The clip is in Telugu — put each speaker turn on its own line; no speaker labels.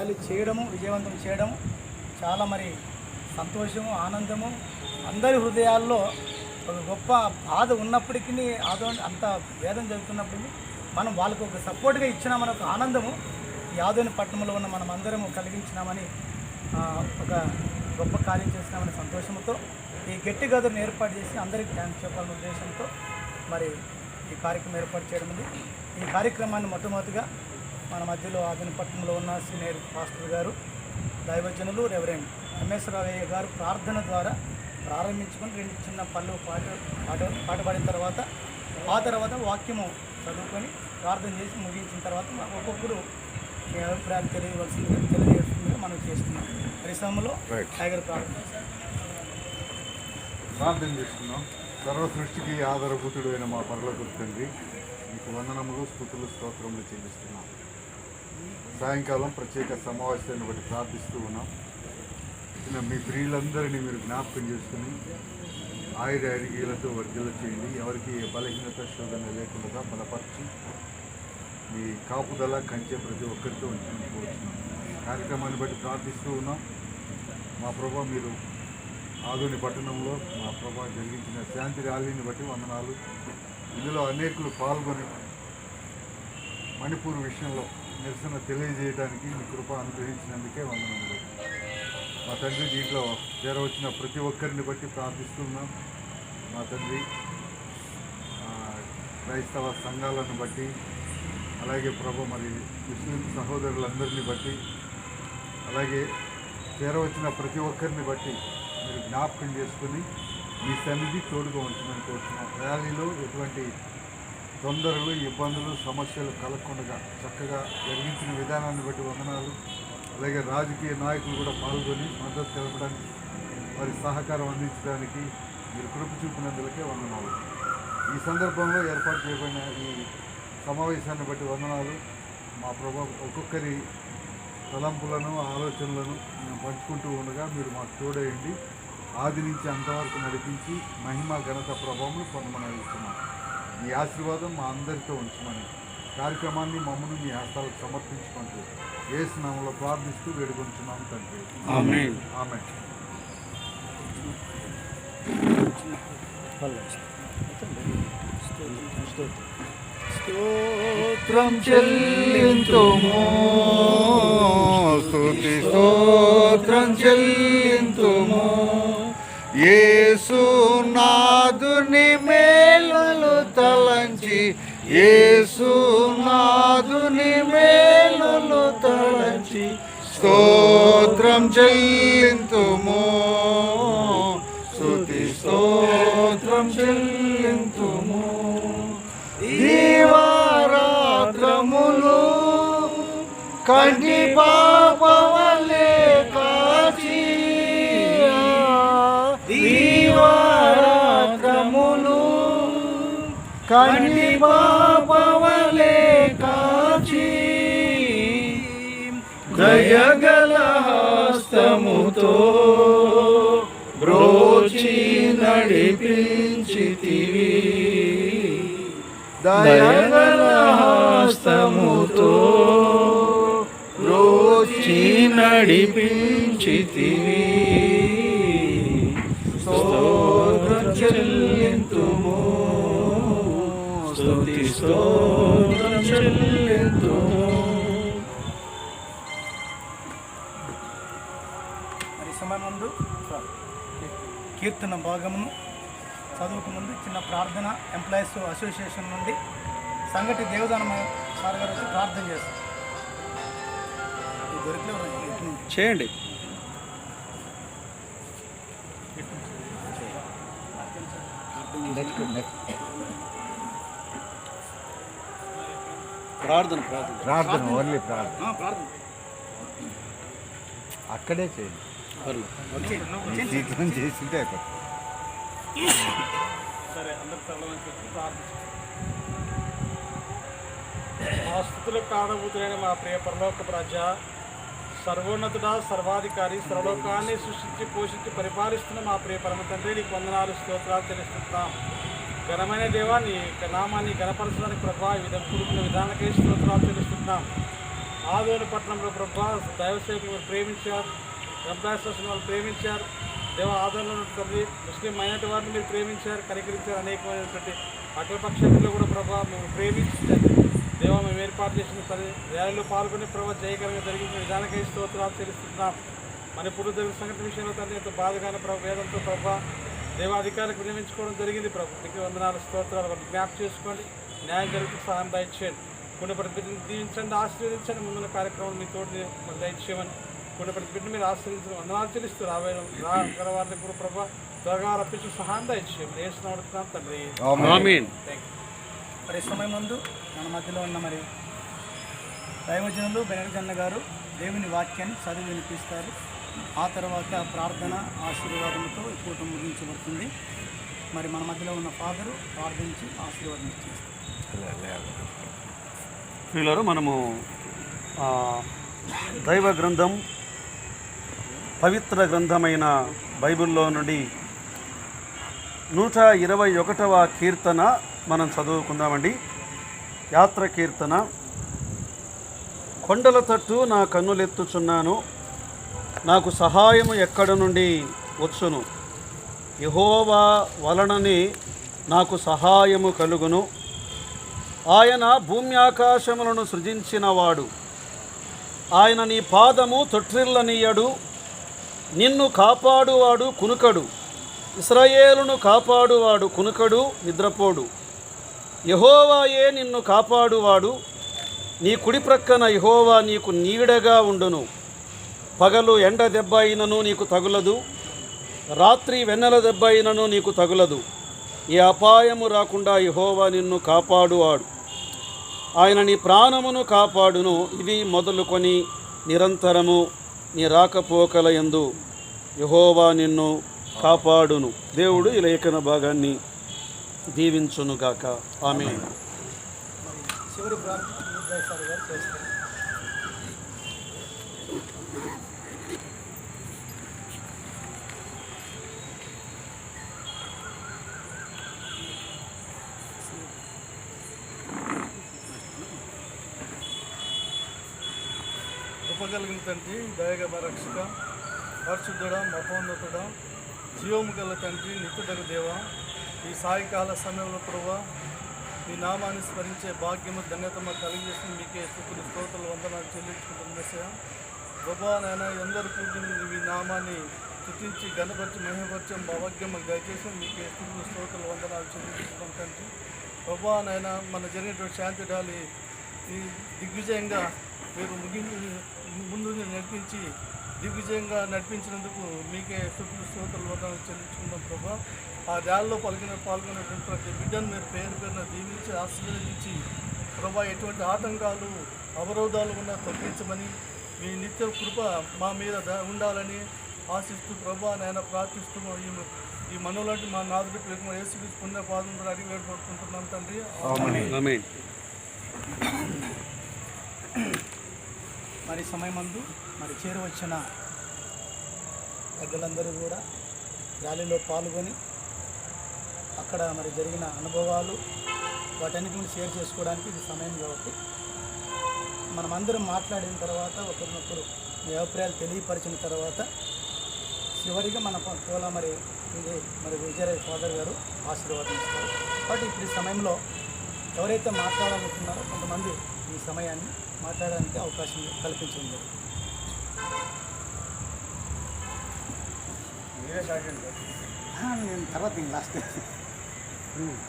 ర్యాలీ చేయడము, విజయవంతం చేయడము చాలా మరి సంతోషము, ఆనందము. అందరి హృదయాల్లో ఒక గొప్ప బాధ ఉన్నప్పటికీ అంత వేదన జరుగుతున్నప్పటికీ మనం వాళ్ళకు ఒక సపోర్ట్గా ఇచ్చినామని ఒక ఆనందము ఈ ఆదోని పట్టణంలో ఉన్న మనం అందరము కలిగించినామని, ఒక గొప్ప కార్యం చేసినామనే సంతోషంతో ఈ గెట్ టుగెదర్ని ఏర్పాటు చేసి అందరికీ థ్యాంక్స్ చెప్పాలనే ఉద్దేశంతో మరి ఈ కార్యక్రమం ఏర్పాటు చేయడం ఉంది. ఈ కార్యక్రమాన్ని మొట్టమొదటిగా మన మధ్యలో ఆదోని పట్టణంలో ఉన్న సీనియర్ పాస్టర్ గారు, దైవజనులు రెవరెండ్ ఎంఎస్ రావయ్య గారు ప్రార్థన ద్వారా ప్రారంభించుకొని 2 చిన్న పళ్ళు పాట పాడిన తర్వాత వాక్యము చదువుకొని ప్రార్థన చేసి ముగించిన తర్వాత ఒక్కొక్కరు మీ అభిప్రాయాలు తెలియజేస్తుందిగా మనం చేస్తున్నాం. పరిశ్రమలో టైగర్
ప్రార్థన చేసుకున్నాం. సర్వ సృష్టికి ఆధారభూతుడు అయిన మా పరలోక తండ్రి, మీకు వందనములు, స్తుతులు, స్తోత్రములు చెల్లిస్తున్నాం. సాయంకాలం ప్రత్యేక సమావేశాన్ని బట్టి ప్రార్థిస్తూ ఉన్నాం. మీ ప్రియులందరినీ మీరు జ్ఞాపకం చేసుకుని ఆయుర్గీలతో వర్గల చేయండి. ఎవరికి ఏ బలహీనత శోధన లేకుండా బలపరిచి మీ కాపుదల కంచె ప్రతి ఒక్కరితో ఉంచుకోవచ్చున్నాం. కార్యక్రమాన్ని బట్టి ప్రార్థిస్తూ ఉన్నాం. మా ప్రభా, మీరు ఆదోని పట్టణంలో మా ప్రభా జరిగించిన శాంతి ర్యాలీని బట్టి వందనాలు. ఇందులో అనేకులు పాల్గొని మణిపూర్ విషయంలో నిరసన తెలియజేయడానికి మీ కృప అనుగ్రహించినందుకే వందనములు. మా తండ్రి, దీంట్లో చేరవచ్చిన ప్రతి ఒక్కరిని బట్టి ప్రార్థిస్తున్నాం. మా తండ్రి, క్రైస్తవ సంఘాలను బట్టి, అలాగే ప్రభు మరి ముస్లిం సహోదరులందరినీ బట్టి, అలాగే చేరవచ్చిన ప్రతి ఒక్కరిని బట్టి మీరు జ్ఞాపకం చేసుకుని మీ సన్నిధి తోడుగా ఉంటుందని కోరుతున్నాం. ర్యాలీలో ఎటువంటి తొందరలు, ఇబ్బందులు, సమస్యలు కలగకుండా చక్కగా జరిగించిన విధానాన్ని బట్టి వందనాలు. అలాగే రాజకీయ నాయకులు కూడా పాల్గొని మద్దతు తెలపడానికి, వారి సహకారం అందించడానికి మీరు కృప చూపినందులకే వందనాలు. ఈ సందర్భంలో ఏర్పాటు చేయబడిన ఈ సమావేశాన్ని బట్టి వందనాలు. మా ప్రభు ఒక్కొక్కరి తలంపులను, ఆలోచనలను మేము పంచుకుంటూ ఉండగా మీరు మాకు తోడేయండి. ఆది నుంచి అంతవరకు నడిపించి మహిమ, ఘనత, ప్రభావం పొందమని ఇస్తున్నాం. మీ ఆశీర్వాదం మా అందరితో ఉంచమని కార్యక్రమాన్ని మమ్మల్ని మీ హస్తాలకు సమర్పించుకుంటూ యేసు నామములో ప్రార్థిస్తూ వేడుకొంచున్నాం తండ్రి. ఆమేన్. ఆమేన్.
స్తోత్రం చెల్లింతుము, స్తుతి స్తోత్రం చెల్లింతుము. యేసు నాదుని మేలులు తలంచి, యేసు నాదుని మేలులు తలంచి స్తోత్రం చెల్లింతుము, స్తుతి స్తోత్రం చెల్లింతుము. దీవారాత్రములు కంటి పాపవలే కాచి, దీవారాత్రములు కంటి పాపవలే కాచి, దయగల హస్తముతో బ్రోచి నడిపించితివి, దయగల హస్తముతో బ్రోచి నడిపించితివి. స్తోత్రం చెల్లింతుము, స్తుతి స్తోత్రం చెల్లింతుము.
మరి సమయమందు కీర్తన భాగమును చదువుకు ముందు చిన్న ప్రార్థన ఎంప్లాయీస్ అసోసియేషన్ నుండి సంగటి దేవదాన సార్ గారు వచ్చి ప్రార్థన చేస్తారు.
చేయండి. ప్రార్థన
ప్రార్థన ఓన్లీ ప్రార్థన అక్కడే చేయండి. చేసింటే
సరే, అందరు తలవంచి మా స్థుతులకు కారణభూతులైన మా ప్రియ పరలోకపు రాజా, సర్వోన్నతుడా, సర్వాధికారి, సర్వలోకాన్ని సృష్టించి పోషించి పరిపాలిస్తున్న మా ప్రియ పరమ తండ్రి, నీకు వందనాలు, స్తోత్రాలు తెలుస్తున్నాం. ఘనమైన దేవా, నీ నామాన్ని ఘనపరచడానికి ప్రభా వివిధ కూడుకున్న విధానకే స్తోత్రాలు తెలుస్తున్నాం.
ఆదోని పట్టణంలో ప్రభా దైవసేవకులు మీరు ప్రేమించారు, అంబాసిడర్స్ వాళ్ళు ప్రేమించారు. దేవ ఆదోనిలో తండ్రి ముస్లిం మైనారిటీ వారిని మీరు ప్రేమించారు, కనికరించారు. అనేకమైనటువంటి అఖిలపక్షంలో కూడా ప్రభా మేము ప్రేమించారు. దేవ మేము ఏర్పాటు చేసిన తల్లి ర్యాలీలో పాల్గొని ప్రభావ జయకరంగా జరిగిన విధానకై స్తోత్రాలు చెల్లిస్తున్నాం. మన పురుగు జరిగిన సంఘటన విషయంలో తండ్రి ఎంతో బాధగానే ప్రభు వేదంతో ప్రభావ దేవాధికారులకు వినియోగించుకోవడం జరిగింది. ప్రభు మీకు వందనాలు స్తోత్రాలు వాళ్ళు జ్ఞాపకం చేసుకోండి, న్యాయం జరుగుతూ సహాయం దయచేయండి. కొన్ని బిడ్డను దీవించండి, ఆశీర్వదించండి. ముందున్న కార్యక్రమం మీ తోటి మరి దయచేయమని కొన్ని బిడ్డను మీరు ఆశీర్వదించడం వందనాలు చెల్లిస్తూ రాగల వారిని కూడా ప్రభావ త్వరగా రప్పించి సహాయం దయచేయండి. వేసిన అడుగుతున్నాం తండ్రి.
ఆమేన్.
మరి సమయం ముందు మన మధ్యలో ఉన్న మరి దైవజనులు బెనగజన్న గారు దేవుని వాక్యాన్ని చదివి వినిపిస్తారు. ఆ తర్వాత ప్రార్థన ఆశీర్వాదంతో ఈ కూటం ముగించబడుతుంది. మరి మన మధ్యలో ఉన్న ఫాదరు ప్రార్థించి ఆశీర్వాదం ఇచ్చేస్తారు.
ప్రియులారా, మనము దైవ గ్రంథం పవిత్ర గ్రంథమైన బైబిల్లో నుండి 121వ కీర్తన మనం చదువుకుందామండి. యాత్ర కీర్తన. కొండల తట్టు నా కన్నులెత్తుచున్నాను, నాకు సహాయము ఎక్కడ నుండి వచ్చును? యెహోవా వలననే నాకు సహాయము కలుగును. ఆయన భూమి ఆకాశములను సృజించినవాడు. ఆయన నీ పాదము తొట్రిల్లనీయడు. నిన్ను కాపాడువాడు కునుకడు. ఇశ్రాయేలును కాపాడువాడు కునుకడు, నిద్రపోడు. యెహోవాయే నిన్ను కాపాడువాడు. నీ కుడి ప్రక్కన యెహోవా నీకు నీడగా ఉండును. పగలు ఎండ దెబ్బ అయినను నీకు తగులదు, రాత్రి వెన్నెల దెబ్బ అయినను నీకు తగులదు. ఏ అపాయము రాకుండా యెహోవా నిన్ను కాపాడువాడు. ఆయన నీ ప్రాణమును కాపాడును. ఇవి మొదలుకొని నిరంతరము నీ రాకపోకల యందు యెహోవా నిన్ను కాపాడును. దేవుడు ఈ లేఖన భాగాన్ని దీవించునుగాక. ఆమేన్.
చివరి ప్రార్థన ఉదయ్ సార్ గారు చేస్తారు.
కృపగలిగిన తండ్రి, దయగల రక్షక, పరిశుద్ధుడ, మహోన్నతుడ, జీవము గల తండ్రి, నిత్యుడగు దేవ, ఈ సాయంకాల సమయంలో ప్రభా మీ నామాన్ని స్మరించే భాగ్యము ధన్యత మాకు కలిగజేసి మీకే స్తుతులు స్తోత్రాలు వందనాలు చెల్లించుకుంటున్న దశ ప్రభా. నాయన ఎందరు కూర్చుని మీ నామాన్ని స్తుతించి గణపరిచి మహిమపరిచే భాగ్యం మాకు దయచేసి మీకే స్తుతులు స్తోత్రాలు వందనాలు చెల్లించుకుంటాం తండ్రి. ప్రభా నాయన మన జరిగినటువంటి శాంతి డాలి ఈ దిగ్విజయంగా మీరు ముందు నడిపించి దిగ్విజయంగా నడిపించినందుకు మీకే స్తుతులు స్తోత్రాలు వందనాలు చెల్లించుకుంటాం ప్రభా. ఆ ర్యాలీలో పాల్గొనేటువంటి ప్రతి బిడ్డను మీరు పేరున దీవించి ఆశీర్వదించి ప్రభా, ఎటువంటి ఆటంకాలు అవరోధాలు ఉన్నా తొలగించమని మీ నిత్య కృప మా మీద ఉండాలని ఆశిస్తూ ప్రభా నాయన ప్రార్థిస్తూ ఈ మనోలాంటి మా నాదుడి ప్రేమ యేసుక్రీస్తు పుణ్య పాదం ద్వారా అడిగి వేడుకుంటున్నాం తండ్రి.
ఆమేన్.
మరి సమయమందు మరి చేరువచ్చిన పెద్దలందరూ కూడా ర్యాలీలో పాల్గొని అక్కడ మరి జరిగిన అనుభవాలు వాటన్నిటిని షేర్ చేసుకోవడానికి ఇది సమయం కాబట్టి మనమందరం మాట్లాడిన తర్వాత ఒకరినొకరు మీ అభిప్రాయాలు తెలియపరిచిన తర్వాత చివరిగా మన తోల మరి విజయరాజ్ ఫాదర్ గారు ఆశీర్వాదం ఇస్తారు. కాబట్టి ఇప్పుడు ఈ సమయంలో ఎవరైతే మాట్లాడాలనుకున్నారో కొంతమంది ఈ సమయాన్ని మాట్లాడడానికి అవకాశం కల్పించింది. నేను తర్వాత లాస్ట్